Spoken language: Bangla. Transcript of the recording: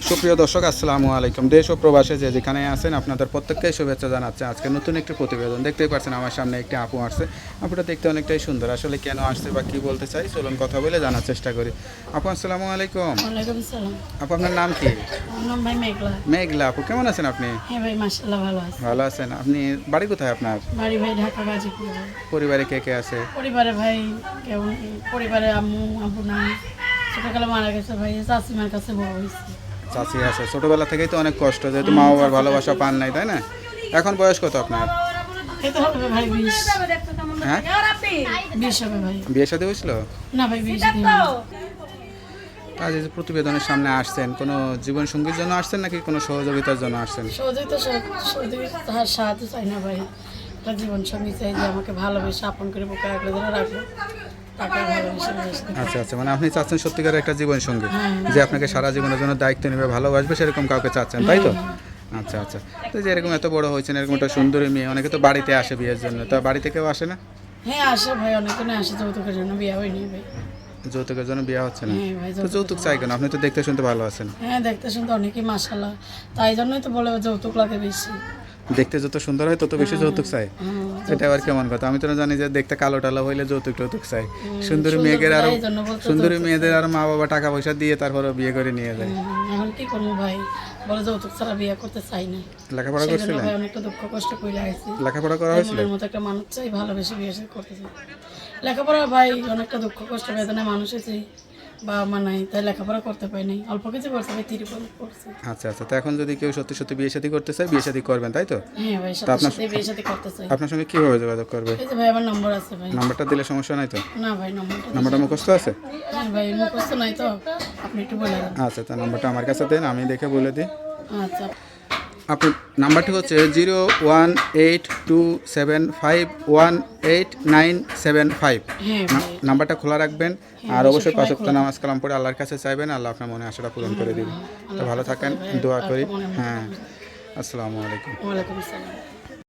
সুপ্রিয় দর্শক, আসসালামু আলাইকুম। দেশ ও প্রবাসে যে যেখানে আছেন আপনাদের প্রত্যেককেই শুভেচ্ছা জানাচ্ছে। আজকে নতুন একটি প্রতিবেদন দেখতেই পাচ্ছেন, আমার সামনে একটি আপু আসছে। আপুটা দেখতে অনেকটাই সুন্দর। আসলে কেন আসছে বা কী বলতে চাই, চলুন কথা বলে জানার চেষ্টা করি। আপু আসসালামু আলাইকুম। ওয়ালাইকুম সালাম। আপু আপনার নাম কি? আমার নাম ভাই মেঘলা। মেঘলা আপু, কেমন আছেন আপনি? হ্যাঁ ভাই, মাশাআল্লাহ ভালো আছে। ভালো আছেন? আপনি বাড়ি কোথায় আপনার? বাড়ি ভাই ঢাকা গাজীপুর। ভাই পরিবারে কে কে আছে? পরিবারে ভাই কেমন, পরিবারে আম্মু আব্বু নাই, ছোটকালে মারা গেছে ভাই, চাচিমার কাছে বড় হয়েছে। চাচি আছে। ছোটবেলা থেকেই তো অনেক কষ্ট, যেহেতু মা বাবার ভালোবাসা পান নাই, তাই না? এখন বয়স কত আপনার? এই তো হবে ভাই 20। হ্যাঁ, 20 হবে ভাই। বিয়ে শাদী হয়েছিল? না ভাই 20 দিন। আজ এই যে প্রতিবেদনের সামনে আসছেন, কোনো জীবন সঙ্গীর জন্য আসছেন নাকি কোনো সহযোগিতার জন্য আসছেন? সহযোগিতার সাহায্য চাই না ভাই, একটা জীবন সঙ্গী চাই যে আমাকে ভালোবেসে আপন করে বুকে আগলে ধরে রাখবো, তাকে ভালোবেসে আচ্ছা আচ্ছা, মানে আপনি চাচ্ছেন সত্যিকারের একটা জীবন সঙ্গী, যে আপনাকে সারা জীবনের জন্য দায়িত্ব নেবে, ভালোবাসবে, সেরকম কাউকে চাচ্ছেন, তাই তো? আচ্ছা আচ্ছা। তো যে এরকম এত বড় হয়েছেন, এরকম একটা সুন্দরী মেয়ে, অনেকে তো বাড়িতে আসে বিয়ের জন্য, তা বাড়িতে কেউ আসে না? হ্যাঁ আসে ভাই, অনেকজনে আসে, যৌতুকের জন্য বিয়ে হয়নি ভাই। যৌতুকের জন্য বিয়ে হচ্ছে না? হ্যাঁ ভাই, তো যৌতুক চাই কেন? আপনি তো দেখতে শুনতে ভালো আছেন। হ্যাঁ দেখতে শুনতে অনেকেই মাশাআল্লাহ, তাই জন্যই তো বলে যৌতুক লাগে বেশি। দেখতে যত সুন্দর হয় তত বেশি যৌতুক চাই? এটা আবার কেমন কথা? আমি তো জানি যে দেখতে কালো টালো হইলে যৌতুক টৌতুক চাই। সুন্দরী মেয়েদের আর এই জন্য বলতে সুন্দরী মেয়েদের আর মা বাবা টাকা পয়সা দিয়ে তারপরে বিয়ে করে নিয়ে যায়। এখন কি করবো ভাই, বলে যৌতুক ছাড়া বিয়ে করতে চাই না। লেখাপড়া সেই জন্য করছিলেন? ভাই অনেকটা দুঃখ কষ্ট করে লাগাইছি। লেখাপড়া করা হয়েছিল? মনের মতো একটা মানুষ চাই, ভালোবেসে বিয়ে শাদী করতে চাই। লেখাপড়া ভাই অনেকটা দুঃখ কষ্ট বেদনায় মানুষ আছে, বাবা মা নাই, তাই লেখাপড়া করতে পারি নাই, অল্প কিছু করতে ভাই, তিরুপল করছে। আচ্ছা আচ্ছা। তো এখন যদি কেউ সত্যি সত্যি বিয়ে শাদী করতে চায়, বিয়ে শাদী করবেন, তাই তো? হ্যাঁ ভাই, তা আপনার সাথে বিয়ে শাদী করতে চাই। আপনার সঙ্গে কীভাবে যোগাযোগ করবে? এই যে ভাই আমার নম্বর আছে ভাই। নাম্বারটা দিলে সমস্যা নাই তো? না ভাই, নম্বরটা নাম্বারটা মুখস্থ আছে? হ্যাঁ ভাই, মুখস্থ নাই তো, আপনি একটু বলে দেন। আচ্ছা, তা নাম্বারটা আমার কাছে দেন, আমি দেখে বলে দিই। আচ্ছা। আপনার নাম্বারটি হচ্ছে 01827518975। হ্যাঁ ভাই। নাম্বারটা খোলা রাখবেন, আর অবশ্যই 5 ওয়াক্ত নামাজ কালাম পড়ে আল্লাহর কাছে চাইবেন, আল্লাহ আপনার মনে আশাটা পূরণ করে দিবেন। তো ভালো থাকেন, দোয়া করি। হ্যাঁ, আসসালামু আলাইকুম। ওয়ালাইকুম আসসালাম।